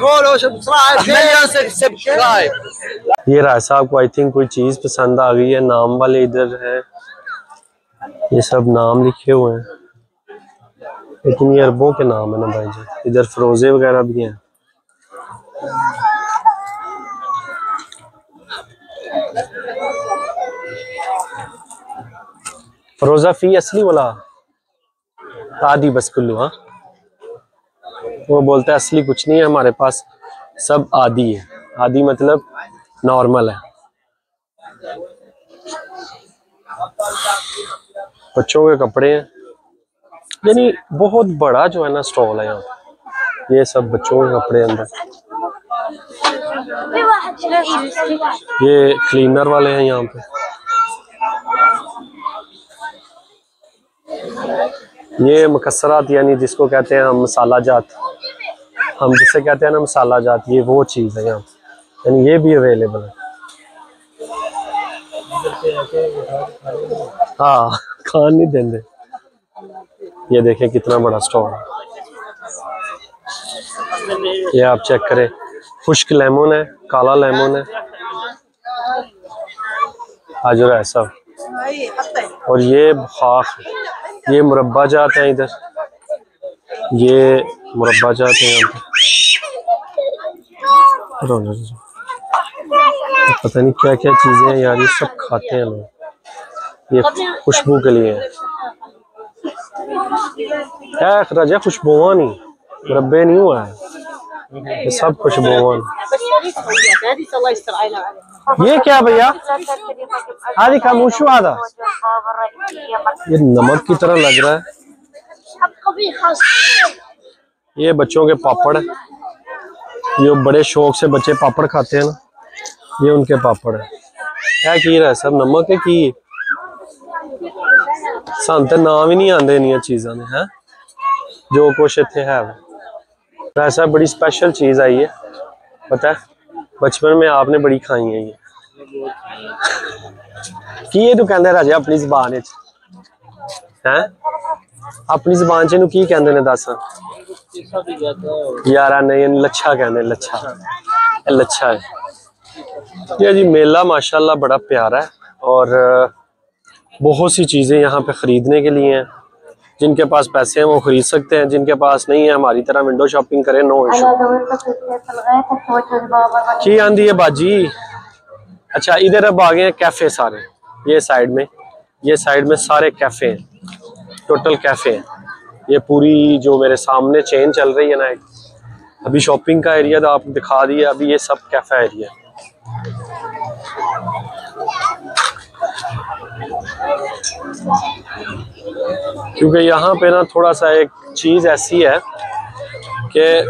Follow subscribe. ये रहा साहब को आई थिंक कोई चीज पसंद आ गई है। नाम वाले इधर है, ये सब नाम लिखे हुए हैं, लेकिन ये अरबों के नाम है ना भाई जी। इधर फरोजे वगैरह भी हैं। फरोजा फी असली वाला आदि बस कुल्लू। हाँ, वो बोलता है असली कुछ नहीं है हमारे पास, सब आदि है। आदि मतलब नॉर्मल है। बच्चों के कपड़े हैं, यानी बहुत बड़ा जो है ना स्टॉल है यहाँ। ये सब बच्चों के कपड़े अंदर। ये क्लीनर वाले हैं यहाँ पे। ये मकसरात यानी जिसको कहते हैं हम मसाला जात, हम जिसे कहते हैं ना मसाला जात, ये वो चीज़ है यहाँ, यानी ये भी अवेलेबल है। हाँ, खान नहीं देंगे। ये देखें कितना बड़ा स्टॉल है। ये आप चेक करें, खुश्क लेमन है, काला लेमन है, हाजुर है सब। और ये खाक, ये मुरब्बा जात है इधर, ये मुरब्बा जात है यहाँ पे। पता नहीं क्या क्या चीजें हैं यार, ये सब खाते हैं लोग, ये खुशबू के लिए क्या अखराज है, खुशबुआं नहीं, मुरब्बे नहीं हुआ है, ये सब खुशबुआं। ये क्या भैया, आदि खामोशु आधा, ये नमक की तरह लग रहा है। ये बच्चों के पापड़ है, ये बड़े शौक से बच्चे पापड़ खाते हैं ना, ये उनके पापड़ है। क्या की रहा है, सब नमक है की सान तो नाम ही नहीं आते इन चीज़ों में है, जो कुछ इतने है। ऐसा बड़ी स्पेशल चीज़ आई है, पता है बचपन में आपने बड़ी खाई है ये की तू कहते राजा अपनी जबान है, अपनी जबान च की कहते ने दस यारा नहीं, लच्छा कहते, लच्छा, लच्छा है ये जी। मेला माशाल्लाह बड़ा प्यारा है और बहुत सी चीज़ें यहाँ पे ख़रीदने के लिए हैं। जिनके पास पैसे हैं वो ख़रीद सकते हैं, जिनके पास नहीं है हमारी तरह विंडो शॉपिंग करें, नो इशू। की आंदी है बाजी। अच्छा, इधर अब आ गए हैं कैफ़े सारे, ये साइड में सारे कैफ़े हैं, टोटल कैफ़े हैं। ये पूरी जो मेरे सामने चेन चल रही है ना, अभी शॉपिंग का एरिया तो आपको दिखा दिया, अभी ये सब कैफ़े एरिया। क्योंकि यहाँ पे ना थोड़ा सा एक चीज़ ऐसी है कि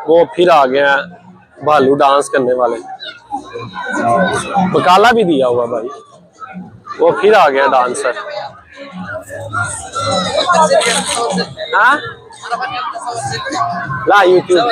वो फिर आ गए हैं भालू डांस करने वाले, बकाला भी दिया हुआ भाई, वो फिर आ गया डांसर। हाँ, ला यूट्यूब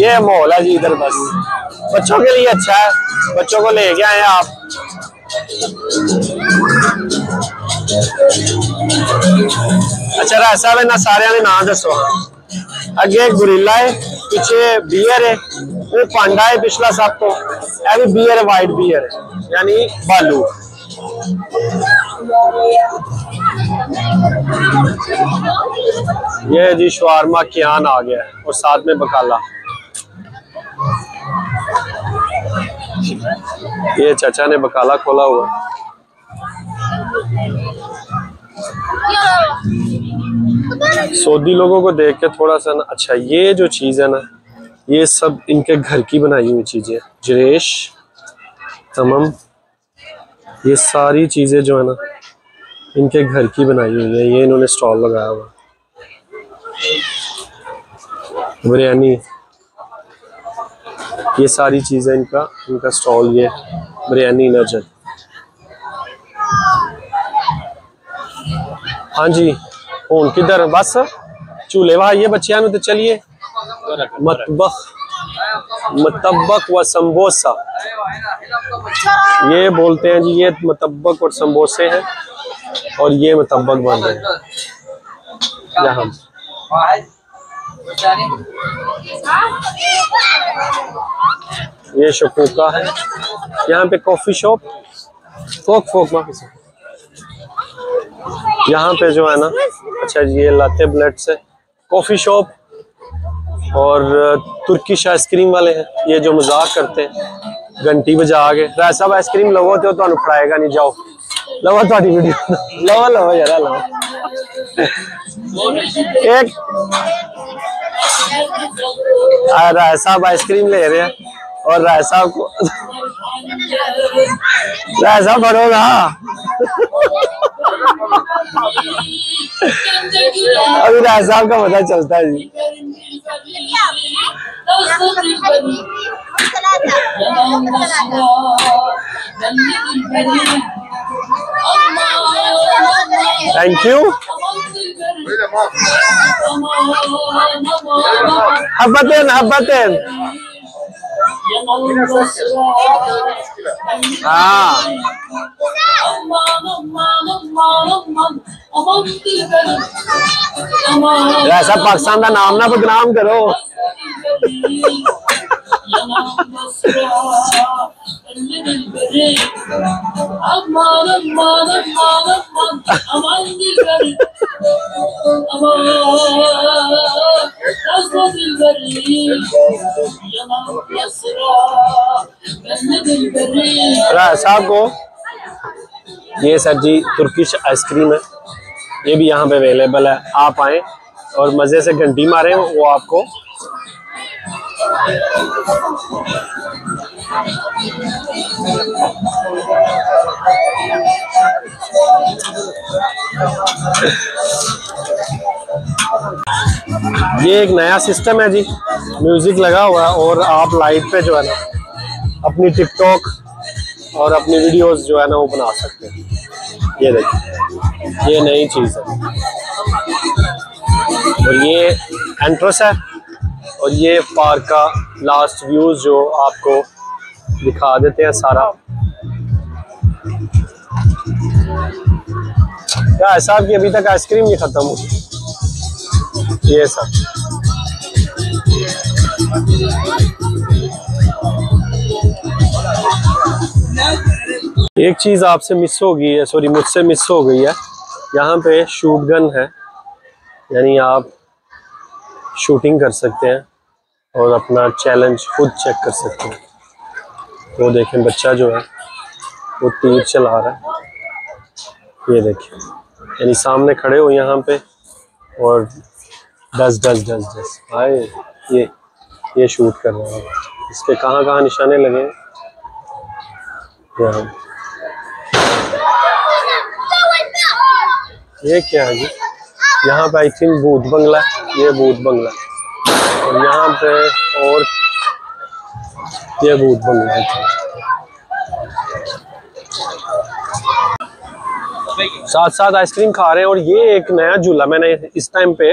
ये मॉल है जी इधर, बस बच्चों के लिए अच्छा है, बच्चों को ले गए हैं आप। अच्छा ऐसा है ना, सारे ने नाम दसो। अगे गुरिल्ला है, पीछे बियर है, वो पांडा है पिछला सब तो, यह भी बियर है, वाइट बियर है यानी भालू। ये जी शवारमा कियान आ गया है और साथ में बकाला। ये चाचा ने बकाला खोला हुआ। सऊदी लोगों को देख के थोड़ा सा ना, अच्छा ये जो चीज़ है ना, ये सब इनके घर की बनाई हुई चीज़ें, जरेश तमाम, ये सारी चीज़ें जो है ना इनके घर की बनाई हुई है। ये इन्होंने स्टॉल लगाया हुआ, बिरयानी, ये सारी चीज़ें इनका स्टॉल ये बिरयानी नजर। हाँ जी, हूँ किधर बस चूल्हे वहाँ ये बच्चियां तो चलिए। मतब्बक व समोसा, ये बोलते हैं जी, ये मतब्बक और समोसे हैं और ये मतब्बक बन रहे हैं यहाँ। ये शकूका है यहाँ पे, कॉफी शॉप फोक यहाँ पे जो है ना। अच्छा जी, ये लाते ब्लेड से कॉफी शॉप और तुर्किश आइसक्रीम वाले हैं, ये जो मजाक करते हैं घंटी बजा के। राय साहब आइसक्रीम लवो तो तुहानू फड़ाएगा नहीं, जाओ लवो तुहाडी वीडियो लवो यार लवो। एक राय साहब आइसक्रीम ले रहे हैं और राय साहब को राय साहब फड़ोगा अभी राय साहब का पता चलता है जी। Thank you. हब्बतेन हब्बतेन। हाँ ऐसा पाकिस्तान का नाम ना बदनाम करो। साहब को ये सर जी तुर्किश आइसक्रीम है, ये भी यहाँ पे अवेलेबल है। आप आए और मजे से घंटी मारे, वो आपको ये एक नया सिस्टम है जी, म्यूजिक लगा हुआ है और आप लाइट पे जो है ना अपनी टिकटॉक और अपनी वीडियोस जो है ना वो बना सकते हैं। ये देखिए, ये नई चीज़ है और ये एंट्रेंस है और ये पार्क का लास्ट व्यूज जो आपको दिखा देते हैं सारा। क्या है साहब की अभी तक आइसक्रीम नहीं खत्म हुई। ये सब एक चीज आपसे मिस हो गई है, सॉरी मुझसे मिस हो गई है। यहाँ पे शूट गन है, यानी आप शूटिंग कर सकते हैं और अपना चैलेंज खुद चेक कर सकते हैं। वो देखें बच्चा जो है वो तीर चला रहा है, ये देखिए, यानी सामने खड़े हो यहाँ पे और डस डस डस डस आए ये शूट कर रहा है। इस पे कहाँ कहाँ निशाने लगे हैं यहाँ। ये क्या है जी, यहाँ पे आई थिंक भूत बंगला, ये भूत बंगला और यहाँ पे और ये भूत बंगला है। साथ साथ आइसक्रीम खा रहे हैं और ये एक नया झूला मैंने इस टाइम पे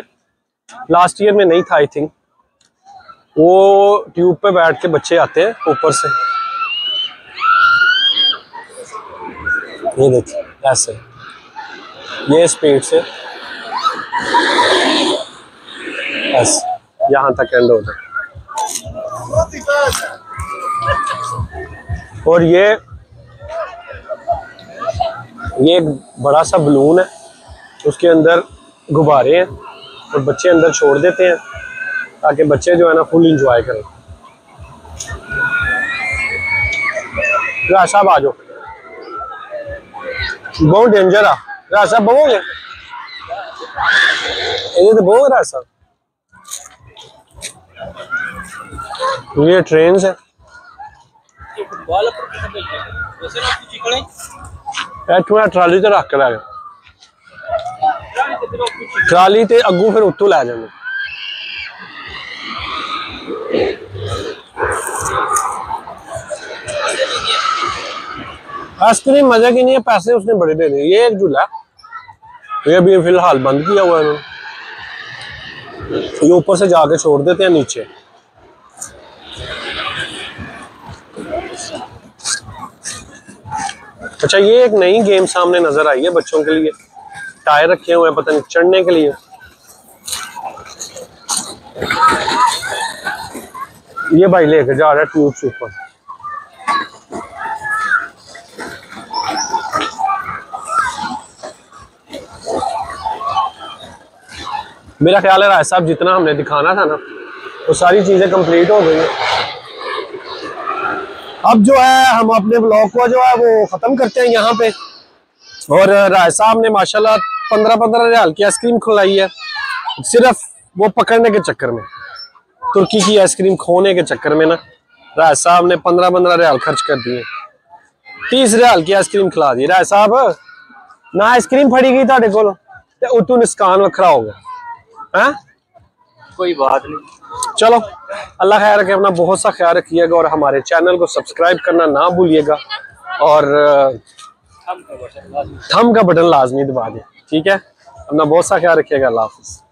लास्ट ईयर में नहीं था आई थिंक, वो ट्यूब पे बैठ के बच्चे आते हैं ऊपर से, ये देखिए ऐसे, ये स्पीड से बस यहाँ तक एंड हो जाए। और ये एक बड़ा सा बलून है, उसके अंदर गुब्बारे हैं और बच्चे अंदर छोड़ देते हैं ताकि बच्चे जो है ना फुल एंजॉय करें। राज साहब आ जाओ, बहुत डेंजर है। राज साहब बोलोगे ये तो बहुत राज साहब। ये ट्रेन है, ट्राली तो रख लै, ट्राली ते अगू फिर उत्तों लै जाने। आइसक्रीम मजा की नहीं है, पैसे उसने बड़े दे दिए। ये एक झूला, ये अभी फिलहाल बंद किया हुआ है इन्होंने, ये ऊपर से जाके छोड़ देते हैं नीचे। अच्छा, ये एक नई गेम सामने नजर आई है बच्चों के लिए, टायर रखे हुए हैं पता नहीं चढ़ने के लिए। ये भाई लेके जा रहा है ट्यूब से ऊपर। मेरा ख्याल है राय साहब जितना हमने दिखाना था ना वो सारी चीजें कंप्लीट हो गई हैं। अब जो है हम अपने ब्लॉग को जो है वो खत्म करते हैं यहाँ पे। और राय साहब ने माशाल्लाह 15-15 रियाल की आइसक्रीम खिलाई है, सिर्फ वो पकड़ने के चक्कर में, तुर्की की आइसक्रीम खोने के चक्कर में ना राय साहब ने 15-15 रियाल खर्च कर दिए। 30 रियाल की आइसक्रीम खिला दी। राय साहब ना आइसक्रीम फड़ी गई ताड़े को ते उतू निस्कान वखरा हो गया है। कोई बात नहीं, चलो अल्लाह खैर रखे, अपना बहुत सा ख्याल रखिएगा और हमारे चैनल को सब्सक्राइब करना ना भूलिएगा और थंब का बटन लाजमी दबा दें। ठीक है, अपना बहुत सा ख्याल रखिएगा। अल्लाह हाफिज़।